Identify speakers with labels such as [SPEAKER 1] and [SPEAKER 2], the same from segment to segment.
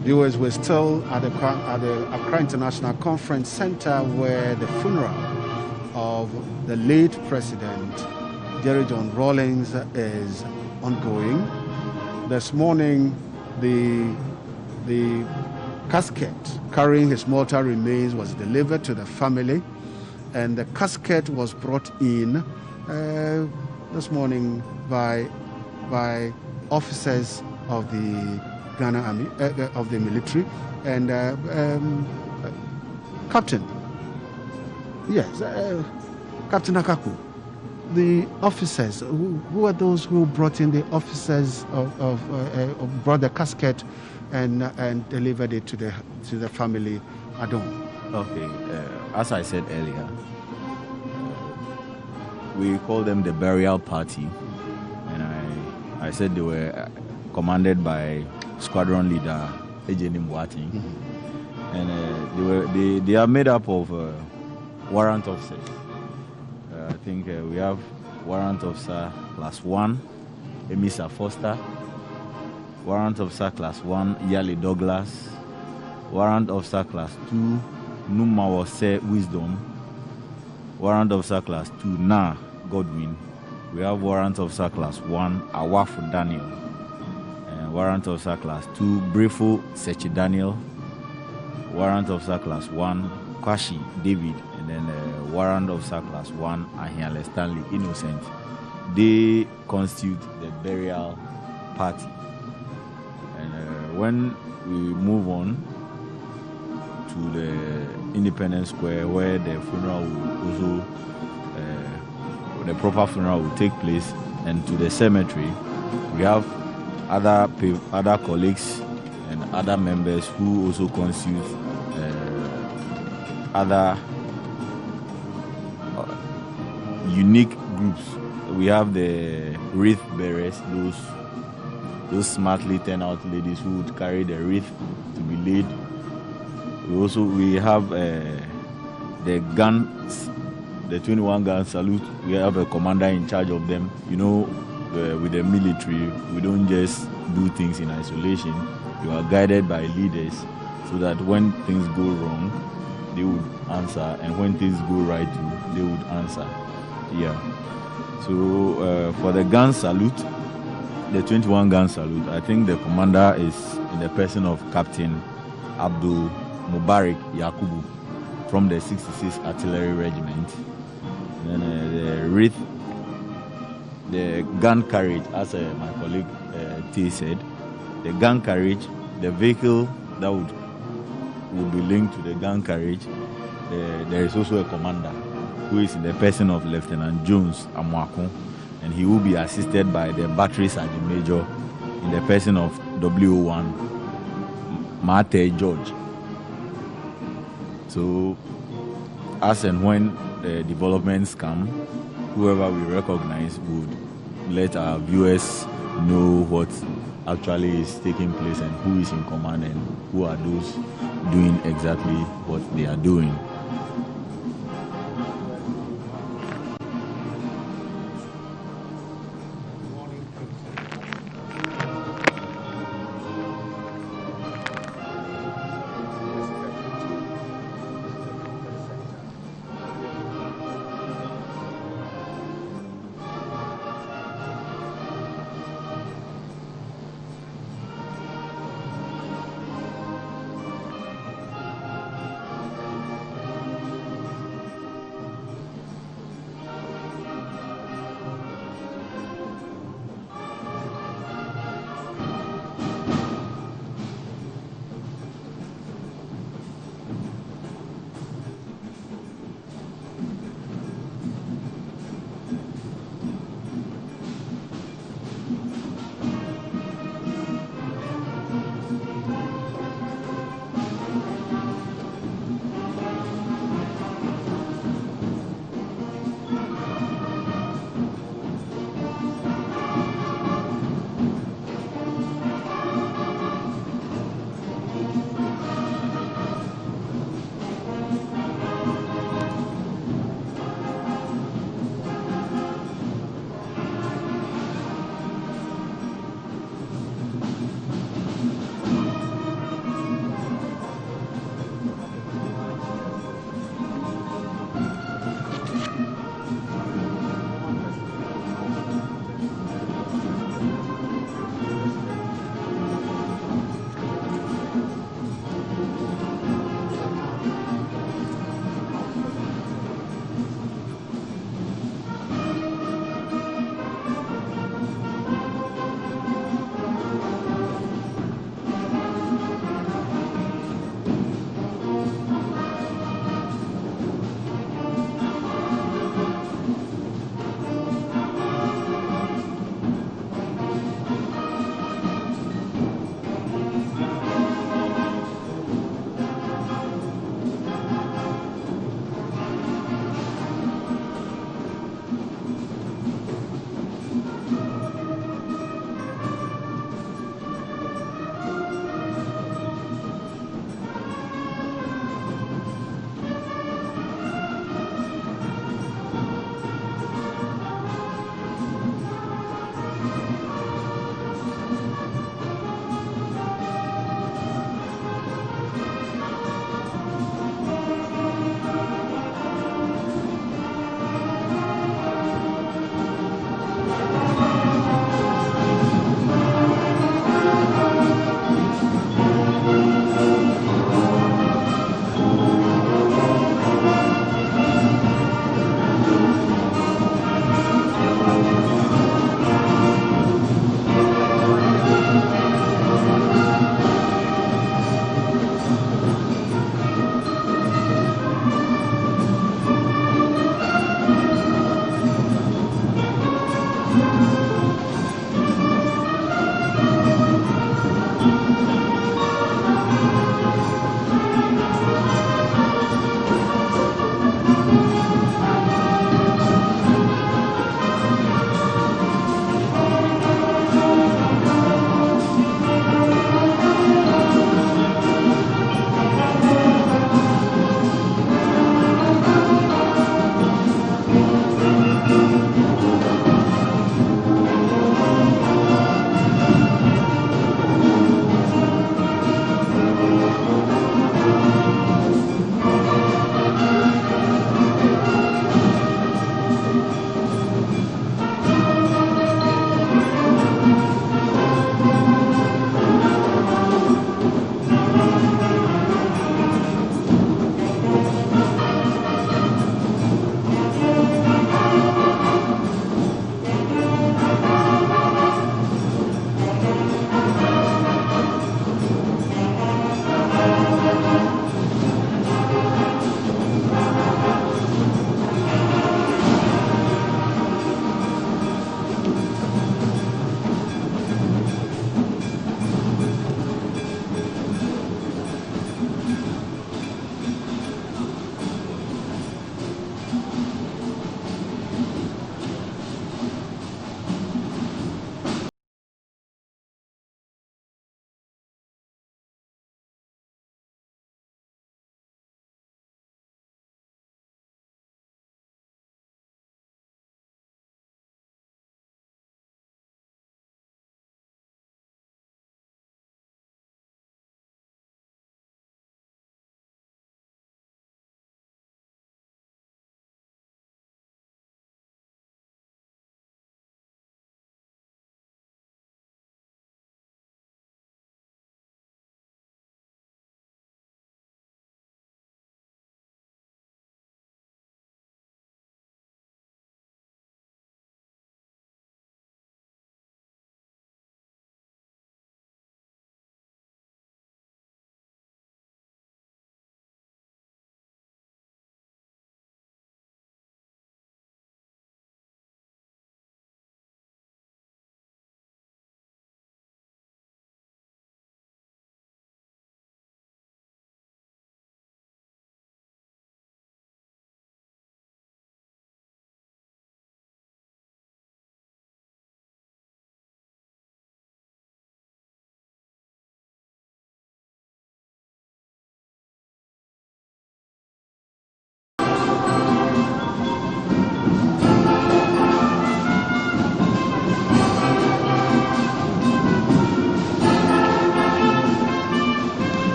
[SPEAKER 1] Viewers, we're still at the Accra International Conference Center, where the funeral of the late President Jerry John Rawlings is ongoing. This morning, the casket carrying his mortal remains was delivered to the family, and the casket was brought in this morning by officers of the Ghana Army, of the military, and Captain, yes, Captain Akaku. The officers, who are those who brought in the officers of brought the casket and delivered it to the family? Adon.
[SPEAKER 2] Okay, as I said earlier, we call them the burial party, and I said they were commanded by squadron leader Ejeni Mwati, and they are made up of warrant officers. I think we have warrant officer class 1, Emisa Foster, warrant officer class 1, Yali Douglas, warrant officer class 2, Numawose Wisdom, warrant officer class 2, Na Godwin. We have warrant officer class 1, Awafu Daniel, and warrant officer class 2, Brefo Sechi Daniel, warrant officer class 1, Kwashi David, and then warrant officer class 1, Ahiale Stanley Innocent. They constitute the burial party. And when we move on to the Independence Square, where the funeral will also, the proper funeral will take place, and to the cemetery, we have other colleagues and other members who also constitute other unique groups. We have the wreath bearers, those smartly turned out ladies who would carry the wreath to be laid. We have the guns, the 21 gun salute. We have a commander in charge of them. You know, with the military, we don't just do things in isolation. You are guided by leaders, so that when things go wrong, they would answer, and when things go right too, they would answer. Yeah. So for the gun salute, the 21 gun salute, I think the commander is in the person of Captain Abdul Mubarak Yakubu from the 66th Artillery Regiment. And then the wreath, the gun carriage, as my colleague T said, the gun carriage, the vehicle that would be linked to the gun carriage, there is also a commander who is in the person of Lieutenant Jones Amwako, and he will be assisted by the battery sergeant major in the person of W1 Mate George. So, as and when the developments come, whoever we recognize would let our viewers know what actually is taking place and who is in command and who are those doing exactly what they are doing.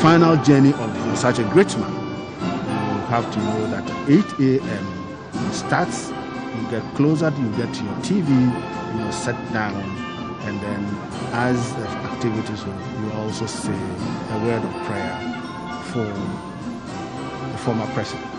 [SPEAKER 1] final journey of such a great man, you have to know that 8 a.m. starts, you get closer, you get to your TV, sit down, and then as the activities will, you also say a word of prayer for the former president.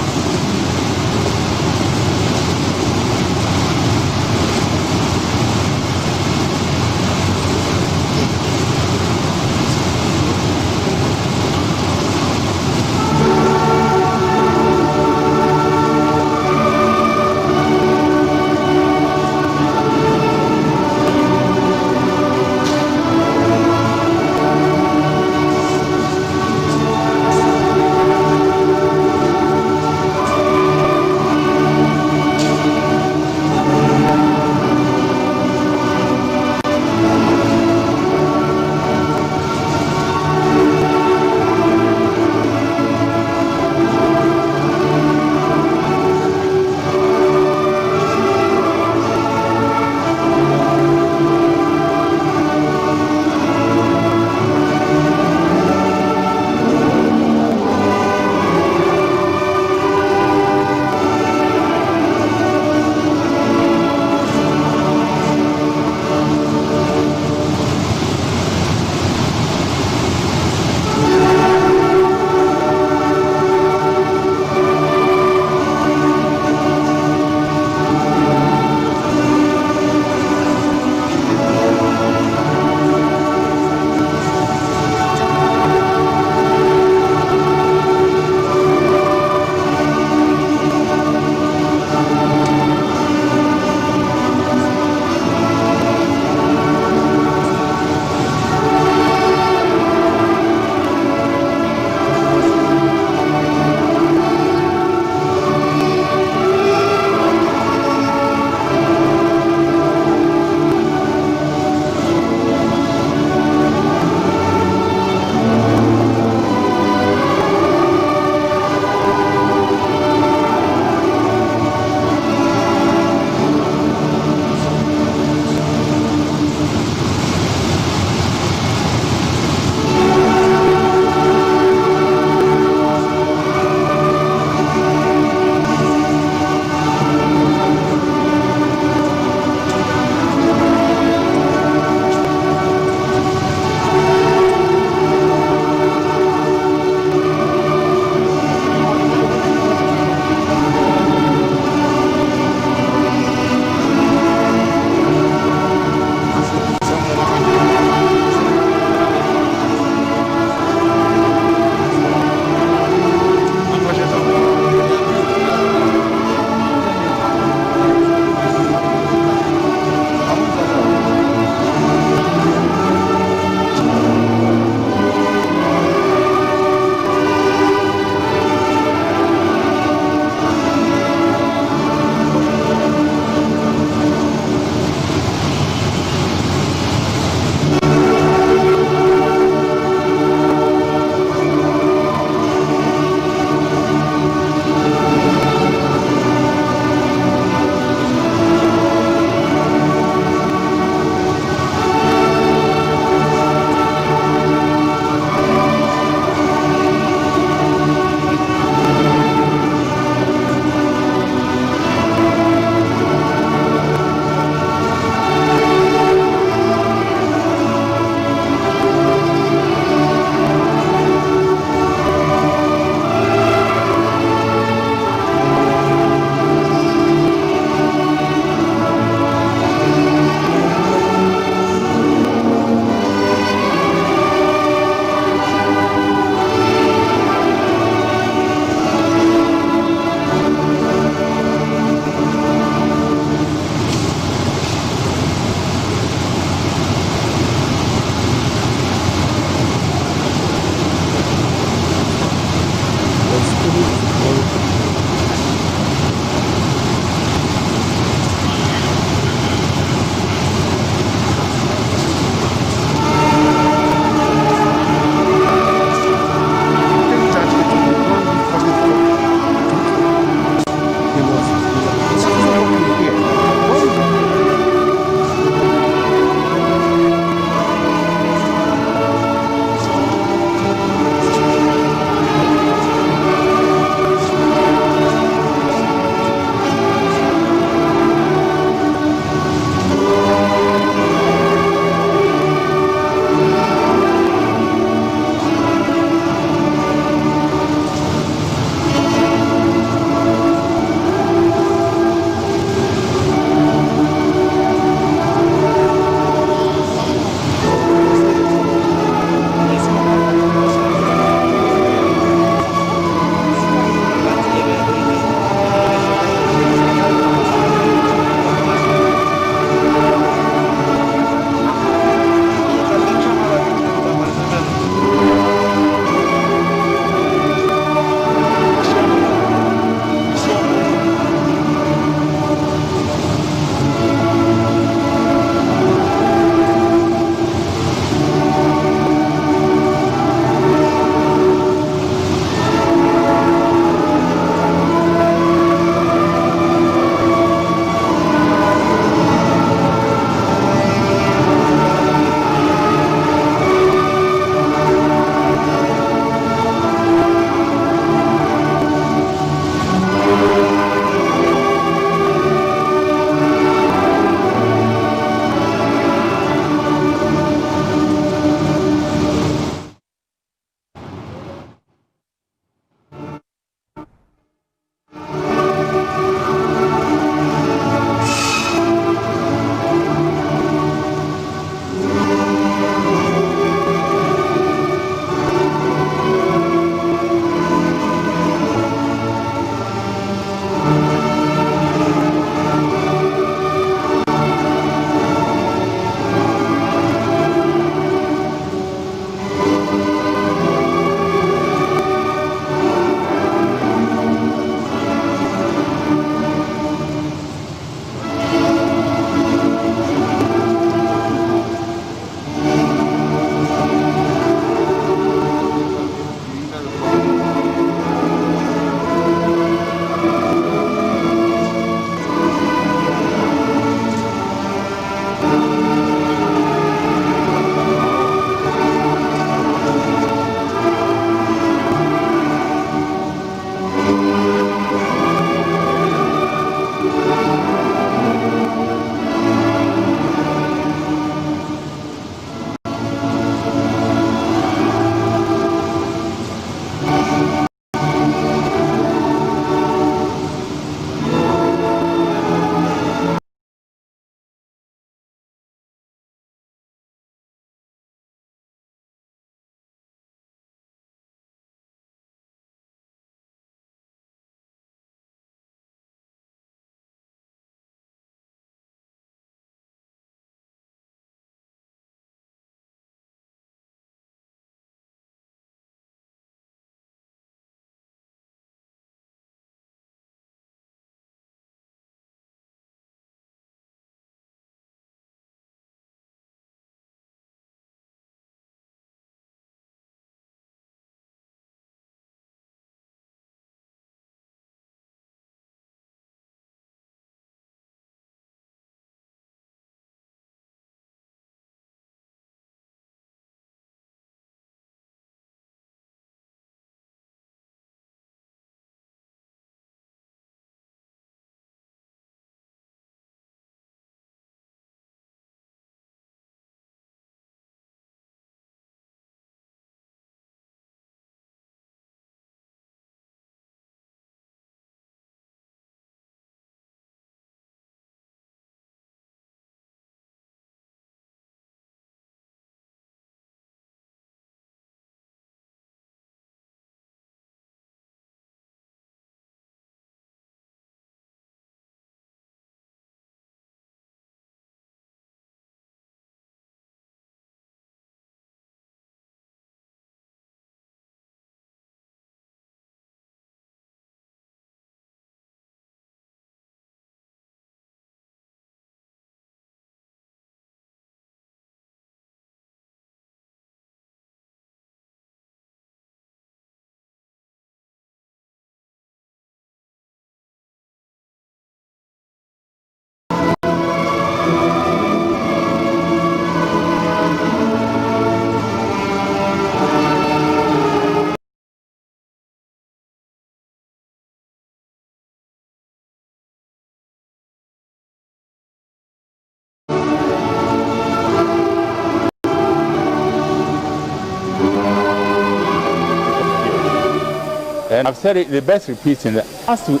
[SPEAKER 3] And I've said it, the best repeating, that as to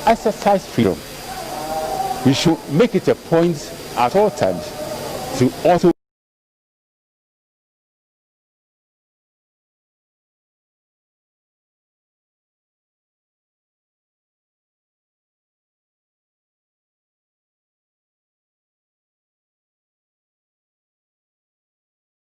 [SPEAKER 3] exercise freedom, we should make it a point at all times to also